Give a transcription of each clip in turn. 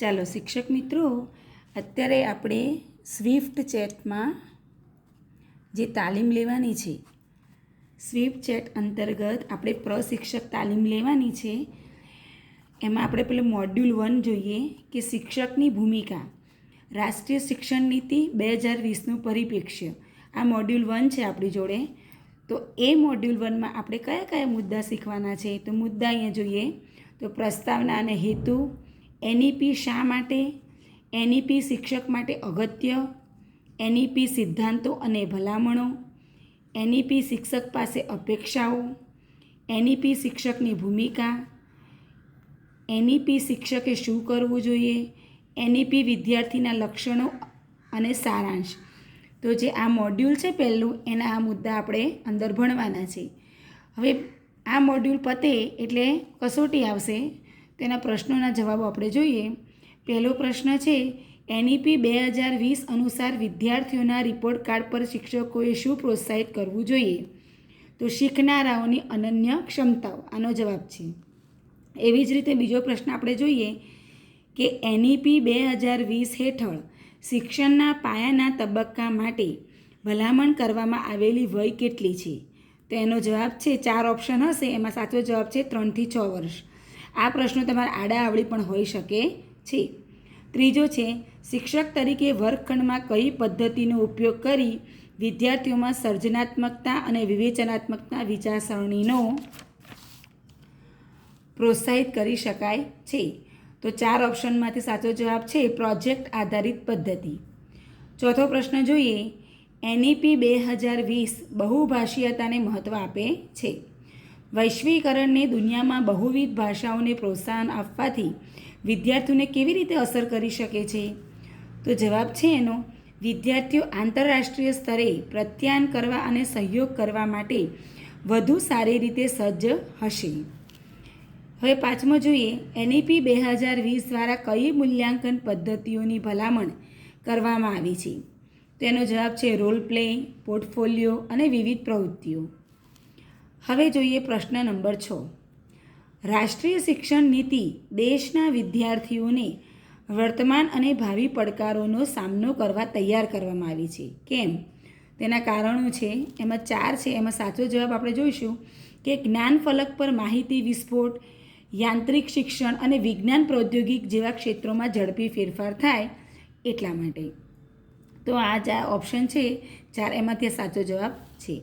ચાલો શિક્ષક મિત્રો, અત્યારે આપણે સ્વિફ્ટ ચેટમાં જે તાલીમ લેવાની છે, સ્વિફ્ટ ચેટ અંતર્ગત આપણે પ્રશિક્ષક તાલીમ લેવાની છે. એમાં આપણે પેલું મોડ્યુલ 1 જોઈએ કે શિક્ષકની ભૂમિકા, રાષ્ટ્રીય શિક્ષણ નીતિ 2020નું પરિપ્રેક્ષ્ય. આ મોડ્યુલ 1 છે આપણી જોડે. તો એ મોડ્યુલ 1માં આપણે કયા કયા મુદ્દા શીખવાના છે? તો મુદ્દા અહીંયા જોઈએ તો પ્રસ્તાવના અને હેતુ, એનઈપી શા માટે, એનઈપી શિક્ષક માટે અગત્ય, એનઈપી સિદ્ધાંતો અને ભલામણો, એનઈપી શિક્ષક પાસે અપેક્ષાઓ, એનઈપી શિક્ષકની ભૂમિકા, એનઈપી શિક્ષકે શું કરવું જોઈએ, એનઈપી વિદ્યાર્થીના લક્ષણો અને સારાંશ. તો જે આ મોડ્યુલ છે પહેલું, એના આ મુદ્દા આપણે અંદર ભણવાના છે. હવે આ મોડ્યુલ પતે એટલે કસોટી આવશે, તેના પ્રશ્નોના જવાબો આપણે જોઈએ. પહેલો પ્રશ્ન છે, એનઈપી 2020 અનુસાર વિદ્યાર્થીઓના રિપોર્ટ કાર્ડ પર શિક્ષકોએ શું પ્રોત્સાહિત કરવું જોઈએ? તો શીખનારાઓની અનન્ય ક્ષમતાઓ, આનો જવાબ છે. એવી જ રીતે બીજો પ્રશ્ન આપણે જોઈએ કે એનઈપી 2020 હેઠળ શિક્ષણના પાયાના તબક્કા માટે ભલામણ કરવામાં આવેલી વય કેટલી છે? તો એનો જવાબ છે 4 ઓપ્શન હશે, એમાં સાચો જવાબ છે 3 થી 6 વર્ષ. આ પ્રશ્નો તમારા આડા આવડી પણ હોઈ શકે છે. ત્રીજો છે, શિક્ષક તરીકે વર્ગખંડમાં કઈ પદ્ધતિનો ઉપયોગ કરી વિદ્યાર્થીઓમાં સર્જનાત્મકતા અને વિવેચનાત્મકતા વિચારસરણીનો પ્રોત્સાહિત કરી શકાય છે? તો 4 ઓપ્શનમાંથી સાચો જવાબ છે પ્રોજેક્ટ આધારિત પદ્ધતિ. ચોથો પ્રશ્ન જોઈએ, એનઈપી 2020 બહુભાષીયતાને મહત્ત્વ આપે છે. વૈશ્વિકરણને દુનિયામાં બહુવિધ ભાષાઓને પ્રોત્સાહન આપવાથી વિદ્યાર્થીઓને કેવી રીતે અસર કરી શકે છે? તો જવાબ છે એનો, વિદ્યાર્થીઓ આંતરરાષ્ટ્રીય સ્તરે પ્રત્યાયન કરવા અને સહયોગ કરવા માટે વધુ સારી રીતે સજ્જ હશે. હવે પાંચમો જોઈએ, એનઈપી 2020 દ્વારા કઈ મૂલ્યાંકન પદ્ધતિઓની ભલામણ કરવામાં આવી છે? તેનો જવાબ છે રોલ પ્લે, પોર્ટફોલિયો અને વિવિધ પ્રવૃત્તિઓ. હવે જોઈએ પ્રશ્ન નંબર 6. રાષ્ટ્રીય શિક્ષણ નીતિ દેશના વિદ્યાર્થીઓને વર્તમાન અને ભાવિ પડકારોનો સામનો કરવા તૈયાર કરવામાં આવી છે. કેમ? તેના કારણો છે, એમાં 4 છે. એમાં સાચો જવાબ આપણે જોઈશું કે જ્ઞાન ફલક પર માહિતી વિસ્ફોટ, યાંત્રિક શિક્ષણ અને વિજ્ઞાન પ્રૌદ્યોગિક જેવા ક્ષેત્રોમાં ઝડપી ફેરફાર થાય એટલા માટે. તો આ જ ઓપ્શન છે 4, એમાંથી સાચો જવાબ છે.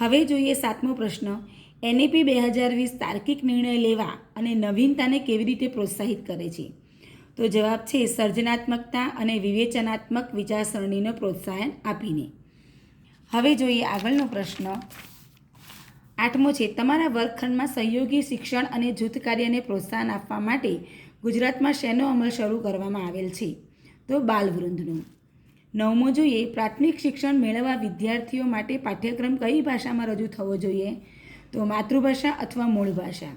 હવે જોઈએ 7મો પ્રશ્ન, એનઈપી 2020 તાર્કિક નિર્ણય લેવા અને નવીનતાને કેવી રીતે પ્રોત્સાહિત કરે છે? તો જવાબ છે સર્જનાત્મકતા અને વિવેચનાત્મક વિચારસરણીને પ્રોત્સાહન આપીને. હવે જોઈએ આગળનો પ્રશ્ન 8મો છે, તમારા વર્ગખંડમાં સહયોગી શિક્ષણ અને જૂથ કાર્યને પ્રોત્સાહન આપવા માટે ગુજરાતમાં શેનો અમલ શરૂ કરવામાં આવેલ છે? તો બાલવૃંદનો. 9મો જોઈએ, પ્રાથમિક શિક્ષણ મેળવવા વિદ્યાર્થીઓ માટે પાઠ્યક્રમ કઈ ભાષામાં રજૂ થવો જોઈએ? તો માતૃભાષા અથવા મૂળ ભાષા.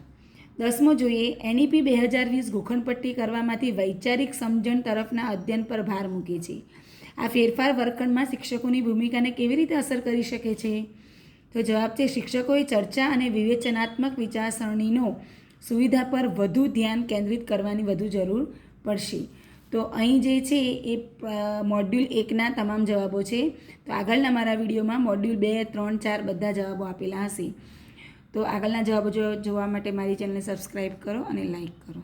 10મો જોઈએ, એનઈપી 2020 ગોખણપટ્ટી કરવામાંથી વૈચારિક સમજણ તરફના અધ્યયન પર ભાર મૂકે છે. આ ફેરફાર વર્ગખંડમાં શિક્ષકોની ભૂમિકાને કેવી રીતે અસર કરી શકે છે? તો જવાબ છે શિક્ષકોએ ચર્ચા અને વિવેચનાત્મક વિચારસરણીનો સુવિધા પર વધુ ધ્યાન કેન્દ્રિત કરવાની વધુ જરૂર પડશે. તો અહીં જે છે એ મોડ્યુલ 1ના તમામ જવાબો છે. તો આગળના મારા વિડીયોમાં મોડ્યુલ 2, 3, 4 બધા જવાબો આપેલા હશે. તો આગળના જવાબો જોવા માટે મારી ચેનલને સબસ્ક્રાઈબ કરો અને લાઈક કરો.